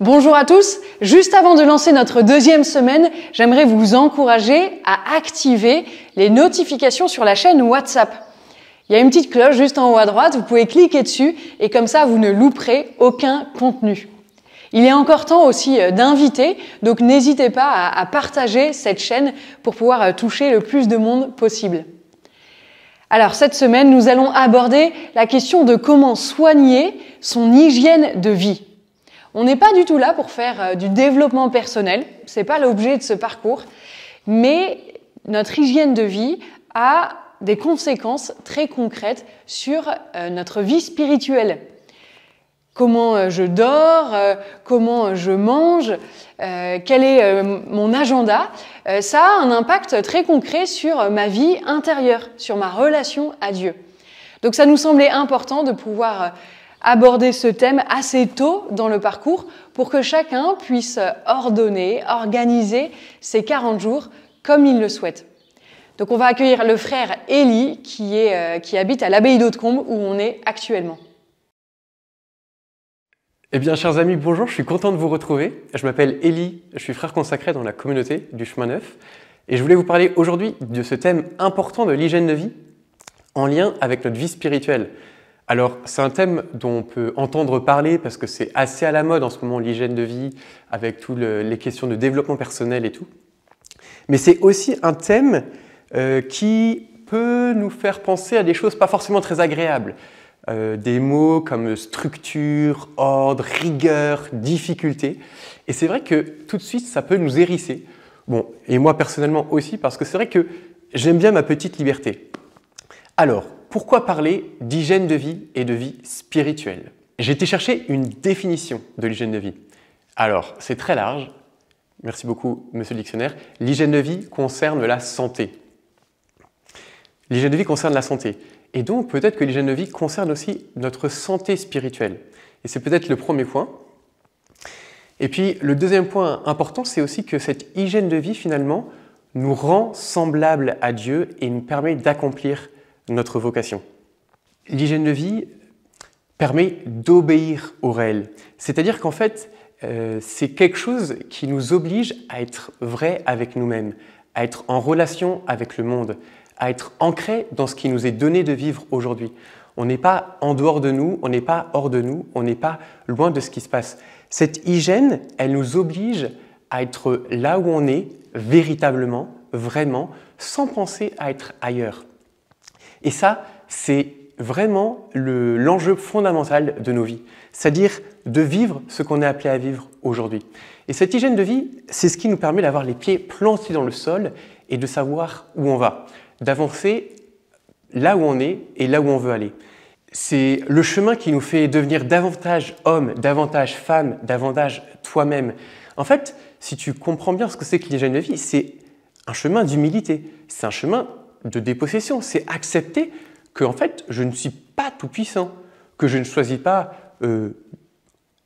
Bonjour à tous, juste avant de lancer notre deuxième semaine, j'aimerais vous encourager à activer les notifications sur la chaîne WhatsApp. Il y a une petite cloche juste en haut à droite, vous pouvez cliquer dessus et comme ça vous ne louperez aucun contenu. Il est encore temps aussi d'inviter, donc n'hésitez pas à partager cette chaîne pour pouvoir toucher le plus de monde possible. Alors cette semaine, nous allons aborder la question de comment soigner son hygiène de vie. On n'est pas du tout là pour faire du développement personnel, c'est pas l'objet de ce parcours, mais notre hygiène de vie a des conséquences très concrètes sur notre vie spirituelle. Comment je dors, comment je mange, quel est mon agenda, ça a un impact très concret sur ma vie intérieure, sur ma relation à Dieu. Donc ça nous semblait important de pouvoir aborder ce thème assez tôt dans le parcours pour que chacun puisse ordonner, organiser ses 40 jours comme il le souhaite. Donc on va accueillir le frère Élie qui habite à l'abbaye d'Hautecombe où on est actuellement. Eh bien, chers amis, bonjour, je suis content de vous retrouver. Je m'appelle Élie, je suis frère consacré dans la communauté du Chemin Neuf et je voulais vous parler aujourd'hui de ce thème important de l'hygiène de vie en lien avec notre vie spirituelle. Alors, c'est un thème dont on peut entendre parler parce que c'est assez à la mode en ce moment, l'hygiène de vie, avec toutes les questions de développement personnel et tout. Mais c'est aussi un thème qui peut nous faire penser à des choses pas forcément très agréables. Des mots comme structure, ordre, rigueur, difficulté. Et c'est vrai que tout de suite, ça peut nous hérisser. Bon, et moi personnellement aussi, parce que c'est vrai que j'aime bien ma petite liberté. Alors, pourquoi parler d'hygiène de vie et de vie spirituelle? J'ai été chercher une définition de l'hygiène de vie. Alors, c'est très large. Merci beaucoup, monsieur le dictionnaire. L'hygiène de vie concerne la santé. L'hygiène de vie concerne la santé. Et donc, peut-être que l'hygiène de vie concerne aussi notre santé spirituelle. Et c'est peut-être le premier point. Et puis, le deuxième point important, c'est aussi que cette hygiène de vie, finalement, nous rend semblables à Dieu et nous permet d'accomplir notre vocation. L'hygiène de vie permet d'obéir au réel. C'est-à-dire qu'en fait, c'est quelque chose qui nous oblige à être vrai avec nous-mêmes, à être en relation avec le monde, à être ancré dans ce qui nous est donné de vivre aujourd'hui. On n'est pas en dehors de nous, on n'est pas hors de nous, on n'est pas loin de ce qui se passe. Cette hygiène, elle nous oblige à être là où on est, véritablement, vraiment, sans penser à être ailleurs. Et ça, c'est vraiment l'enjeu fondamental de nos vies, c'est-à-dire de vivre ce qu'on est appelé à vivre aujourd'hui. Et cette hygiène de vie, c'est ce qui nous permet d'avoir les pieds plantés dans le sol et de savoir où on va, d'avancer là où on est et là où on veut aller. C'est le chemin qui nous fait devenir davantage homme, davantage femme, davantage toi-même. En fait, si tu comprends bien ce que c'est que l'hygiène de vie, c'est un chemin d'humilité, c'est un chemin de dépossession, c'est accepter que en fait, je ne suis pas tout puissant, que je ne choisis pas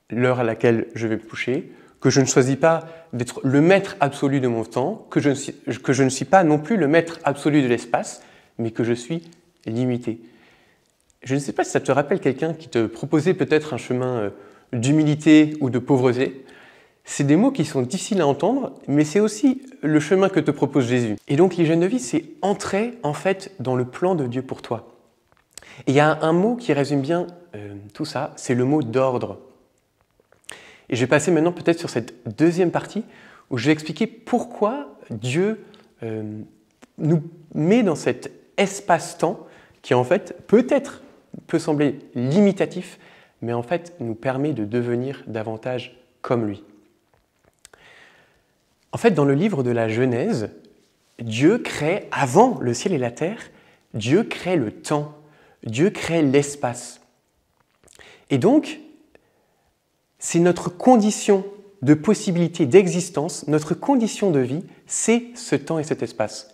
l'heure à laquelle je vais me coucher, que je ne choisis pas d'être le maître absolu de mon temps, que je ne suis pas non plus le maître absolu de l'espace, mais que je suis limité. Je ne sais pas si ça te rappelle quelqu'un qui te proposait peut-être un chemin d'humilité ou de pauvreté. C'est des mots qui sont difficiles à entendre, mais c'est aussi le chemin que te propose Jésus. Et donc l'hygiène de vie, c'est entrer en fait dans le plan de Dieu pour toi. Et il y a un mot qui résume bien tout ça, c'est le mot d'ordre. Et je vais passer maintenant peut-être sur cette deuxième partie où je vais expliquer pourquoi Dieu nous met dans cet espace-temps qui en fait peut-être peut sembler limitatif, mais en fait nous permet de devenir davantage comme lui. En fait, dans le livre de la Genèse, Dieu crée, avant le ciel et la terre, Dieu crée le temps, Dieu crée l'espace. Et donc, c'est notre condition de possibilité d'existence, notre condition de vie, c'est ce temps et cet espace.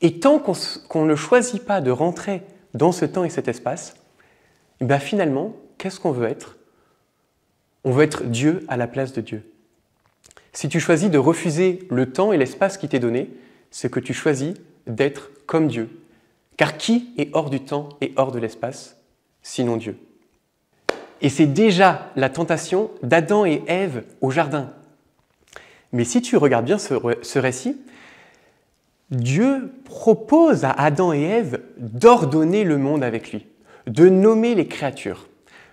Et tant qu'on ne choisit pas de rentrer dans ce temps et cet espace, eh bien finalement, qu'est-ce qu'on veut être? On veut être Dieu à la place de Dieu. Si tu choisis de refuser le temps et l'espace qui t'est donné, c'est que tu choisis d'être comme Dieu. Car qui est hors du temps et hors de l'espace, sinon Dieu? Et c'est déjà la tentation d'Adam et Ève au jardin. Mais si tu regardes bien ce récit, Dieu propose à Adam et Ève d'ordonner le monde avec lui, de nommer les créatures.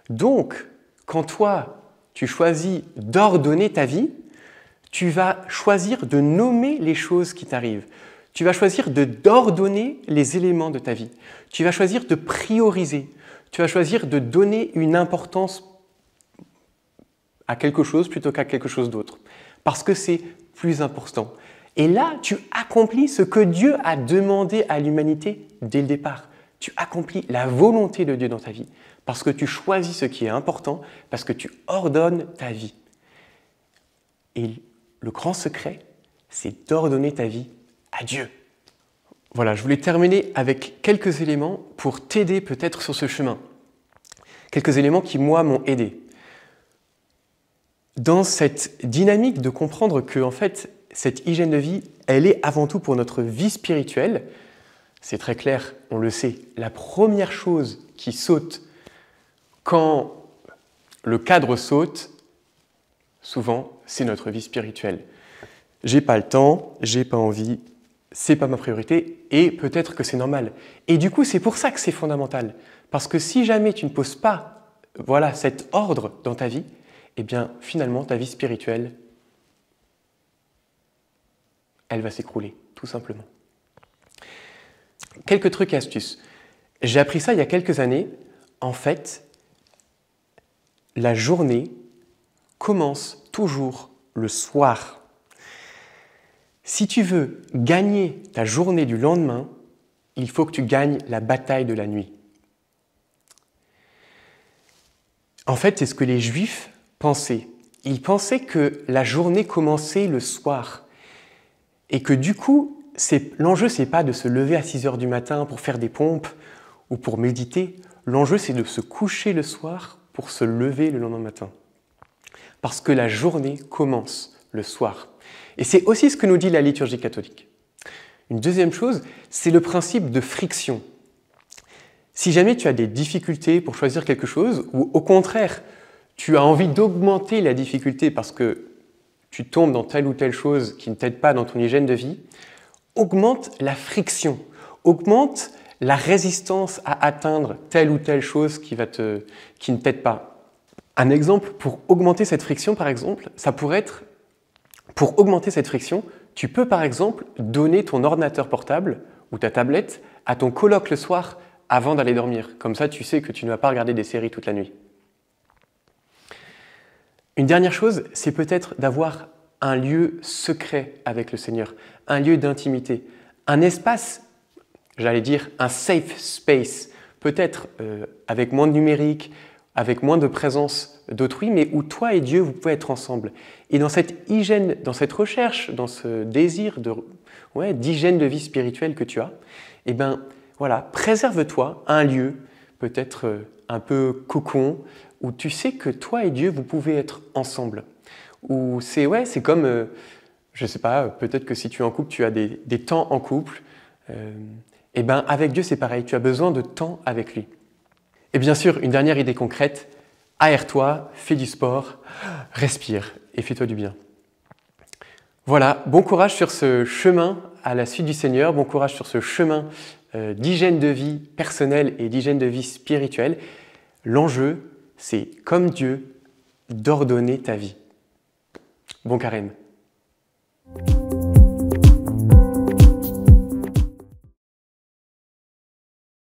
Donc, quand toi, tu choisis d'ordonner ta vie, tu vas choisir de nommer les choses qui t'arrivent. Tu vas choisir d'ordonner les éléments de ta vie. Tu vas choisir de prioriser. Tu vas choisir de donner une importance à quelque chose plutôt qu'à quelque chose d'autre. Parce que c'est plus important. Et là, tu accomplis ce que Dieu a demandé à l'humanité dès le départ. Tu accomplis la volonté de Dieu dans ta vie. Parce que tu choisis ce qui est important, parce que tu ordonnes ta vie. Et le grand secret, c'est d'ordonner ta vie à Dieu. Voilà, je voulais terminer avec quelques éléments pour t'aider peut-être sur ce chemin. Quelques éléments qui, moi, m'ont aidé. Dans cette dynamique de comprendre que, en fait, cette hygiène de vie, elle est avant tout pour notre vie spirituelle. C'est très clair, on le sait. La première chose qui saute quand le cadre saute, souvent, c'est notre vie spirituelle. J'ai pas le temps, j'ai pas envie, c'est pas ma priorité, et peut-être que c'est normal. Et du coup, c'est pour ça que c'est fondamental. Parce que si jamais tu ne poses pas, voilà, cet ordre dans ta vie, eh bien, finalement, ta vie spirituelle, elle va s'écrouler, tout simplement. Quelques trucs et astuces. J'ai appris ça il y a quelques années. En fait, la journée commence toujours le soir. Si tu veux gagner ta journée du lendemain, il faut que tu gagnes la bataille de la nuit. En fait, c'est ce que les Juifs pensaient. Ils pensaient que la journée commençait le soir et que du coup, l'enjeu, ce n'est pas de se lever à 6 heures du matin pour faire des pompes ou pour méditer. L'enjeu, c'est de se coucher le soir pour se lever le lendemain matin. Parce que la journée commence le soir. Et c'est aussi ce que nous dit la liturgie catholique. Une deuxième chose, c'est le principe de friction. Si jamais tu as des difficultés pour choisir quelque chose, ou au contraire, tu as envie d'augmenter la difficulté parce que tu tombes dans telle ou telle chose qui ne t'aide pas dans ton hygiène de vie, augmente la friction, augmente la résistance à atteindre telle ou telle chose qui ne t'aide pas. Un exemple pour augmenter cette friction, par exemple, ça pourrait être, pour augmenter cette friction, tu peux par exemple donner ton ordinateur portable ou ta tablette à ton coloc le soir avant d'aller dormir. Comme ça, tu sais que tu ne vas pas regarder des séries toute la nuit. Une dernière chose, c'est peut-être d'avoir un lieu secret avec le Seigneur, un lieu d'intimité, un espace, j'allais dire un safe space, peut-être avec moins de numérique, avec moins de présence d'autrui, mais où toi et Dieu, vous pouvez être ensemble. Et dans cette hygiène, dans cette recherche, dans ce désir d'hygiène de vie spirituelle que tu as, eh ben, voilà, préserve-toi un lieu, peut-être un peu cocon, où tu sais que toi et Dieu, vous pouvez être ensemble. Où c'est comme, je ne sais pas, peut-être que si tu es en couple, tu as des temps en couple. Et ben avec Dieu, c'est pareil, tu as besoin de temps avec lui. Et bien sûr, une dernière idée concrète, aère-toi, fais du sport, respire et fais-toi du bien. Voilà, bon courage sur ce chemin à la suite du Seigneur, bon courage sur ce chemin d'hygiène de vie personnelle et d'hygiène de vie spirituelle. L'enjeu, c'est, comme Dieu, d'ordonner ta vie. Bon carême.